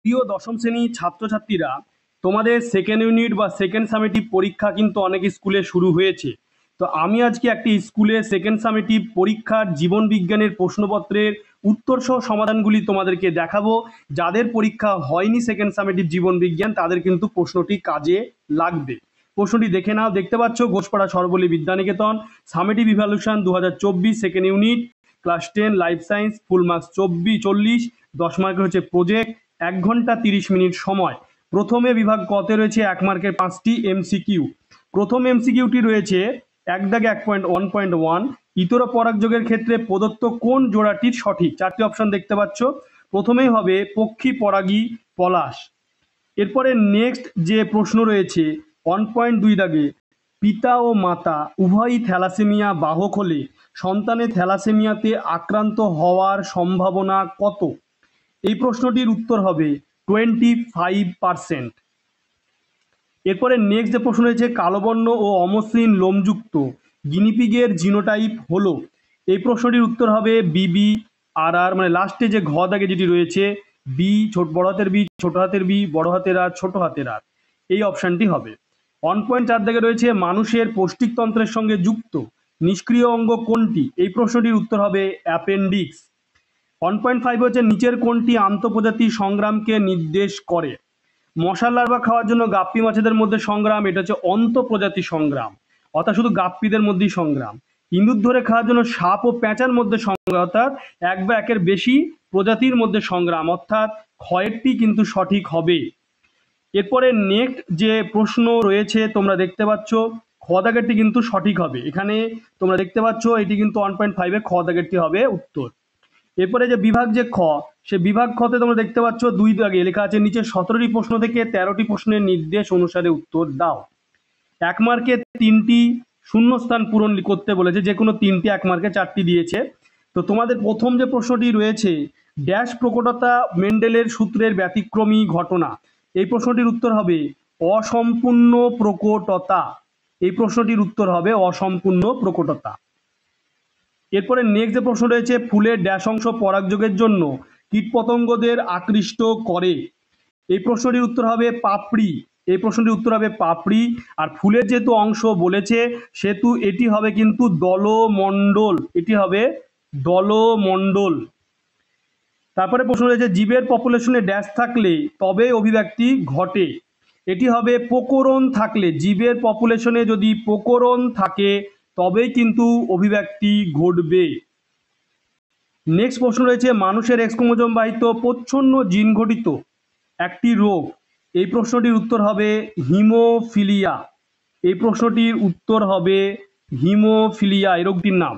প্রিয় দশম শ্রেণীর ছাত্রছাত্রীরা, তোমাদের সেকেন্ড ইউনিট বা সেকেন্ড সামেটিভ পরীক্ষা কিন্তু অনেক স্কুলে শুরু হয়েছে। তো আমি আজকে একটি স্কুলে সেকেন্ড সামেটিভ পরীক্ষার জীবন বিজ্ঞানের প্রশ্নপত্রের উত্তর সহ সমাধানগুলি তোমাদেরকে দেখাবো। যাদের পরীক্ষা হয়নি সেকেন্ড সামেটিভ জীবন বিজ্ঞান, তাদের কিন্তু প্রশ্নটি কাজে লাগবে। প্রশ্নটি দেখে নাও। দেখতে পাচ্ছ, Ghoshpara Sarvepalli Vidyaniketan, summative evaluation 2024 second unit, class 10 life science, full marks 40, 10 মার্কের হচ্ছে প্রজেক্ট, 1 ঘন্টা 30 মিনিট সময়। প্রথমে বিভাগ কতে রয়েছে 1 মার্কের 5টি এমসিকিউ। প্রথম এমসিকিউটি রয়েছে এক দাগে 1.1.1, ইতর পরাগযোগের ক্ষেত্রে প্রদত্ত কোন জোড়াটির সঠিক? 4টি অপশন দেখতে পাচ্ছ। প্রথমেই হবে পক্ষী পরাগী পলাশ। এরপরে নেক্সট যে প্রশ্ন রয়েছে 1.2 দাগে, পিতা ও মাতা উভয়ই থ্যালাসেমিয়া বাহক হলে সন্তানের থ্যালাসেমিয়াতে আক্রান্ত হওয়ার সম্ভাবনা কত? এই প্রশ্নটির উত্তর হবে 25%। এরপরে নেক্সট যে প্রশ্ন রয়েছে কালোবর্ণ ও অমসৃণ লোমযুক্ত গিনিপিগের জিনোটাইপ হলো। এই প্রশ্নটির উত্তর হবে বিবি আর আর, মানে লাস্টে যে ঘ দাগে যেটি রয়েছে বি, বড় হাতের বি, ছোট হাতের বি, বড় হাতের আর, ছোট হাতের আর, এই অপশানটি হবে। 1.4 দাগে রয়েছে মানুষের পৌষ্টিকতন্ত্রের সঙ্গে যুক্ত নিষ্ক্রিয় অঙ্গ কোনটি? এই প্রশ্নটির উত্তর হবে অ্যাপেন্ডিক্স। 1.5 হচ্ছে নিচের কোনটি আন্তঃপ্রজাতি সংগ্রামকে নির্দেশ করে? মশার লার্ভা খাওয়ার জন্য গাপ্পি মাছেদের মধ্যে সংগ্রাম, এটা হচ্ছে অন্তঃপ্রজাতি সংগ্রাম, অর্থাৎ শুধু গাপ্পিদের মধ্যেই সংগ্রাম। ইঁদুর ধরে খাওয়ার জন্য সাপ ও প্যাঁচার মধ্যে সংগ্রাম, অর্থাৎ এক বা একের বেশি প্রজাতির মধ্যে সংগ্রাম, অর্থাৎ ক্ষয়েরটি কিন্তু সঠিক হবে। এরপরে নেক্সট যে প্রশ্ন রয়েছে তোমরা দেখতে পাচ্ছ খ দাগেরটি কিন্তু সঠিক হবে। এখানে তোমরা দেখতে পাচ্ছ এটি কিন্তু 1.5 খ দাগেরটি হবে উত্তর। এরপরে যে বিভাগ যে খ, সে বিভাগ খতে তোমরা দেখতে পাচ্ছ 2 দাগে লেখা আছে নিচে 17টি প্রশ্ন থেকে 13টি প্রশ্নের নির্দেশ অনুসারে উত্তর দাও। 1 মার্কে 3টি শূন্যস্থান পূরণ করতে বলেছে, যে কোনো 3টি, 1 মার্কে 4টি দিয়েছে। তো তোমাদের প্রথম যে প্রশ্নটি রয়েছে ড্যাশ প্রকটতা মেন্ডেলের সূত্রের ব্যতিক্রমী ঘটনা। এই প্রশ্নটির উত্তর হবে অসম্পূর্ণ প্রকটতা। এই প্রশ্নটির উত্তর হবে অসম্পূর্ণ প্রকটতা। এরপরে নেক্সট যে প্রশ্ন রয়েছে ফুলের ড্যাশ অংশ পরাগযোগের জন্য কীটপতঙ্গদের আকৃষ্ট করে। এই প্রশ্নটির উত্তর হবে পাপড়ি। এই প্রশ্নটির উত্তর হবে পাপড়ি। আর ফুলের যেহেতু অংশ বলেছে সেহেতু এটি হবে কিন্তু দলমণ্ডল, এটি হবে দলমণ্ডল। তারপরে প্রশ্ন রয়েছে জীবের পপুলেশনে ড্যাশ থাকলে তবে অভিব্যক্তি ঘটে। এটি হবে প্রকরণ থাকলে, জীবের পপুলেশনে যদি প্রকরণ থাকে তবেই কিন্তু অভিব্যক্তি ঘটবে। নেক্সট প্রশ্ন রয়েছে মানুষের এক্স ক্রোমোজোম বাহিত প্রচ্ছন্ন জিন ঘটিত একটি রোগ। এই প্রশ্নটির উত্তর হবে হিমোফিলিয়া। এই প্রশ্নটির উত্তর হবে হিমোফিলিয়া, এই রোগটির নাম।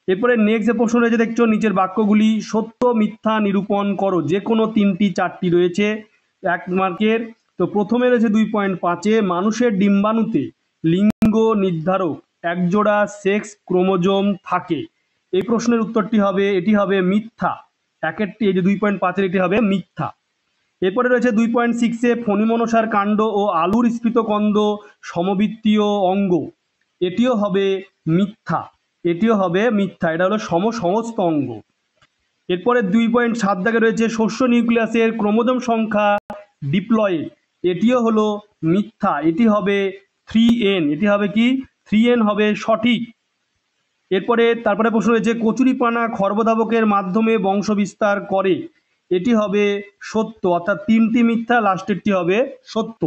এরপরে নেক্সট যে প্রশ্ন রয়েছে দেখছো নিচের বাক্যগুলি সত্য মিথ্যা নিরূপণ করো। যে কোনো 3টি 4টি রয়েছে 1 মার্কের। তো প্রথমে রয়েছে 2.5-এ মানুষের ডিম্বাণুতে লিঙ্গ নির্ধারক একজোড়া সেক্স ক্রোমোজোম থাকে। এই প্রশ্নের উত্তরটি হবে, এটি হবে মিথ্যা। একেরটি, এই যে 2.5-এর, এটি হবে মিথ্যা। এরপরে রয়েছে 2.6-এ ফণিমনসার কাণ্ড ও আলুর স্ফীতকন্দ সমবৃত্তীয় অঙ্গ। এটিও হবে মিথ্যা, এটিও হবে মিথ্যা, এটা হলো সমসমস্ত অঙ্গ। এরপরে 2.7 দাগে রয়েছে শস্য নিউক্লিয়াসের ক্রোমোজোম সংখ্যা ডিপ্লয়েড। এটিও হলো মিথ্যা, এটি হবে 3n। এটি হবে কি 3n হবে সঠিক। তারপরে প্রশ্ন রয়েছে কচুরিপানা খর্বধাবকের মাধ্যমে বংশ বিস্তার করে। এটি হবে সত্য, অর্থাৎ 3টি মিথ্যা, লাস্টেরটি হবে সত্য।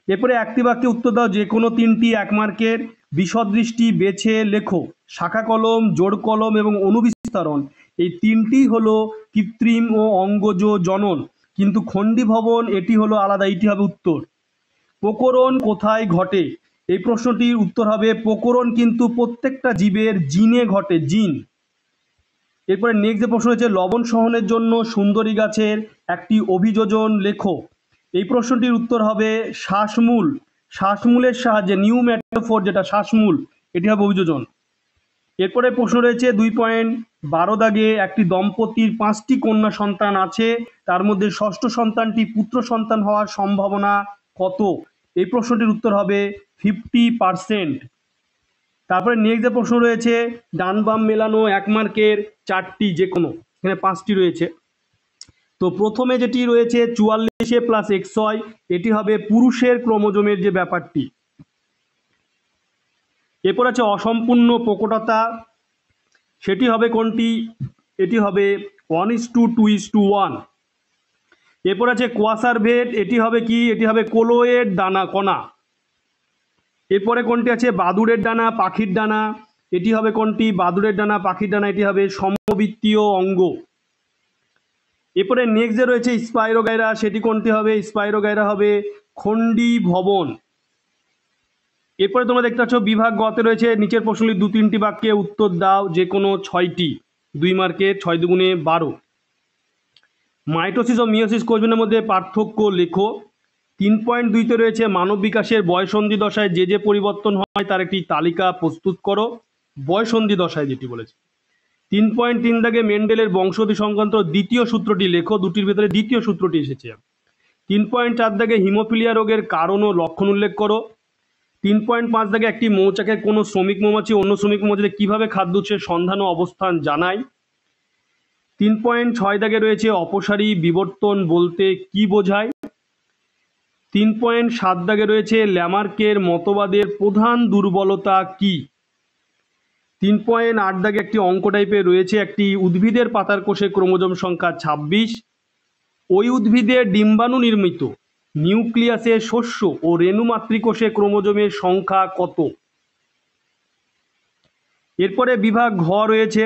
এরপরে একটি বাক্যে উত্তর দাও যে কোনো 3টি 1 মার্কের। বিসদৃষ্টি বেছে লেখো। শাখা কলম, জোড় কলম এবং অনুবিস্তারণ, এই 3টি হলো কৃত্রিম ও অঙ্গজ জনন, কিন্তু খণ্ডী ভবন এটি হলো আলাদা, এটি হবে উত্তর। প্রকরণ কোথায় ঘটে? এই প্রশ্নটির উত্তর হবে প্রকরণ কিন্তু প্রত্যেকটা জীবের জিনে ঘটে, জিন। এরপরে নেক্সট যে প্রশ্ন হচ্ছে লবণ সহনের জন্য সুন্দরী গাছের একটি অভিযোজন লেখো। এই প্রশ্নটির উত্তর হবে শ্বাসমূল। শ্বাসমূলের সাহায্যে, নিউম্যাটোফোর যেটা শ্বাসমূল, এটি হবে অভিযোজন। এরপরে প্রশ্ন রয়েছে 2.12 দাগে একটি দম্পতির 5টি কন্যা সন্তান আছে, তার মধ্যে ষষ্ঠ সন্তানটি পুত্র সন্তান হওয়ার সম্ভাবনা কত? এই প্রশ্নটির উত্তর হবে 50%। তারপরে নেক্সট যে প্রশ্ন রয়েছে ডান বাম মেলানো 1 মার্কের 4টি, যে কোনো, এখানে 5টি রয়েছে। তো প্রথমে যেটি রয়েছে 44 প্লাস XY, এটি হবে পুরুষের ক্রোমোজোমের যে ব্যাপারটি। এরপর আছে অসম্পূর্ণ প্রকটতা, সেটি হবে কোনটি? এটি হবে 1:2:1। এরপর আছে কোয়াসারভেট, এটি হবে কি? এটি হবে কোলোয়েড দানা কণা। এরপরে কোনটি আছে? বাদুড়ের ডানা, পাখির ডানা, এটি হবে কোনটি? বাদুড়ের ডানা, পাখির ডানা, এটি হবে সমবৃত্তীয় অঙ্গ। এরপরে নেক্সট যে রয়েছে স্পাইরোগাইরা, সেটি কোনটি হবে? স্পাইরোগাইরা হবে খণ্ডী ভবন। এরপরে তোমরা দেখতে পাচ্ছ বিভাগ গতে রয়েছে নিচের প্রশ্নগুলি 2-3টি বাক্যে উত্তর দাও, যে কোনো 6টি, 2 মার্কের, 6 দুগুণে 12। মাইটোসিস ও মিওসিস কোষবিভাজনের মধ্যে পার্থক্য লেখো। 3.2-তে রয়েছে মানব বিকাশের বয়ঃসন্ধি দশায় যে যে পরিবর্তন হয় তার একটি তালিকা প্রস্তুত করো। বয়ঃসন্ধি দশায় যেটি বলেছে। 3.3 দাগে মেন্ডেলের বংশগতি সংক্রান্ত দ্বিতীয় সূত্রটি লেখো। দুটির ভেতরে দ্বিতীয় সূত্রটি এসেছে। 3.4 দাগে হিমোফিলিয়া রোগের কারণ ও লক্ষণ উল্লেখ করো। 3.5 দাগে একটি মৌচাকের কোনো শ্রমিক মৌমাছি অন্য শ্রমিক মৌমাছিদের কিভাবে খাদ্য উৎসের সন্ধান ও অবস্থান জানায়। 3.6 দাগে রয়েছে অপসারী বিবর্তন বলতে কি বোঝায়। 3.7 দাগে রয়েছে ল্যামার্কের মতবাদের প্রধান দুর্বলতা কি। 3.8 দাগে একটি অঙ্ক টাইপের রয়েছে, একটি উদ্ভিদের পাতার কোষে ক্রোমোজোম সংখ্যা 26, ওই উদ্ভিদের ডিম্বাণু নির্মিত নিউক্লিয়াসে শস্য ও রেণু মাতৃকোষে ক্রোমোজোমের সংখ্যা কত। এরপরে বিভাগ ঘ রয়েছে,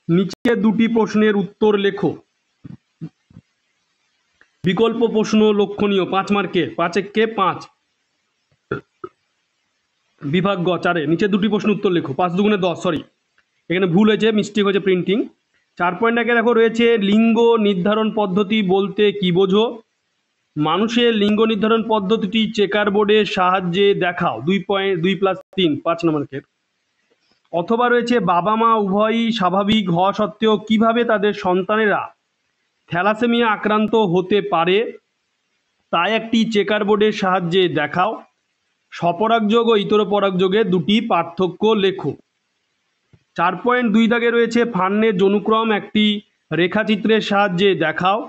নিচে দুটি প্রশ্নের উত্তর লেখো। বিকল্প প্রশ্ন লক্ষণীয়, 5 মার্কের, 5 5। বিভাগ গ 4-এ নিচে দুটি প্রশ্ন উত্তর লেখো। 5 দুগুণে 10, সরি এখানে ভুল হয়েছে, মিস্টেক হয়েছে প্রিন্টিং। 4.1 দেখো রয়েছে লিঙ্গ নির্ধারণ পদ্ধতি বলতে কি বোঝো। মানুষের লিঙ্গ নির্ধারণ পদ্ধতিটি চেকার বোর্ডের সাহায্যে দেখাও। 2.2+3, 5 নম্বরের। অথবা রয়েছে বাবা মা উভয়ই স্বাভাবিক হওয়া সত্ত্বেও কিভাবে তাদের সন্তানেরা থ্যালাসেমিয়া আক্রান্ত হতে পারে তা একটি চেকার বোর্ডের সাহায্যে দেখাও। স্বপরাগযোগ ও ইতর পরাগযোগের দুটি পার্থক্য লেখো। 4.2 দাগে রয়েছে ফার্নের যৌনক্রম একটি রেখাচিত্রের সাহায্যে দেখাও।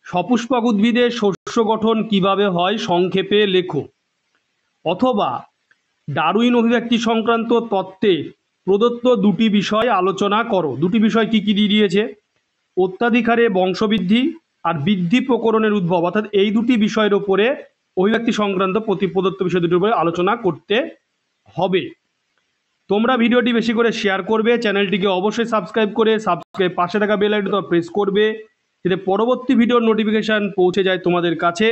সপুষ্পক উদ্ভিদের শস্য গঠন কিভাবে হয় সংক্ষেপে লেখো। অথবা ডারউইন অভিব্যক্তি সংক্রান্ত তত্ত্বে প্রদত্ত দুটি বিষয় আলোচনা করো। দুটি বিষয় কি কি দিয়ে দিয়েছে? অত্যাধিকারে বংশবৃদ্ধি আর বৃদ্ধি প্রকরণের উদ্ভব, অর্থাৎ এই দুটি বিষয়ের উপরে অভিব্যক্তি সংক্রান্ত প্রদত্ত বিষয় দুটির উপরে আলোচনা করতে হবে। তোমরা ভিডিওটি বেশি করে শেয়ার করবে, চ্যানেলটিকে অবশ্যই সাবস্ক্রাইব করে পাশে থাকা বেল আইকনটা প্রেস করবে, যাতে পরবর্তী ভিডিওর নোটিফিকেশান পৌঁছে যায় তোমাদের কাছে।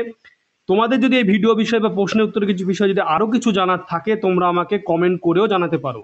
তোমাদের যদি এই ভিডিও বিষয় বা প্রশ্নের উত্তরে কিছু বিষয় যদি আরও কিছু জানার থাকে তোমরা আমাকে কমেন্ট করেও জানাতে পারো।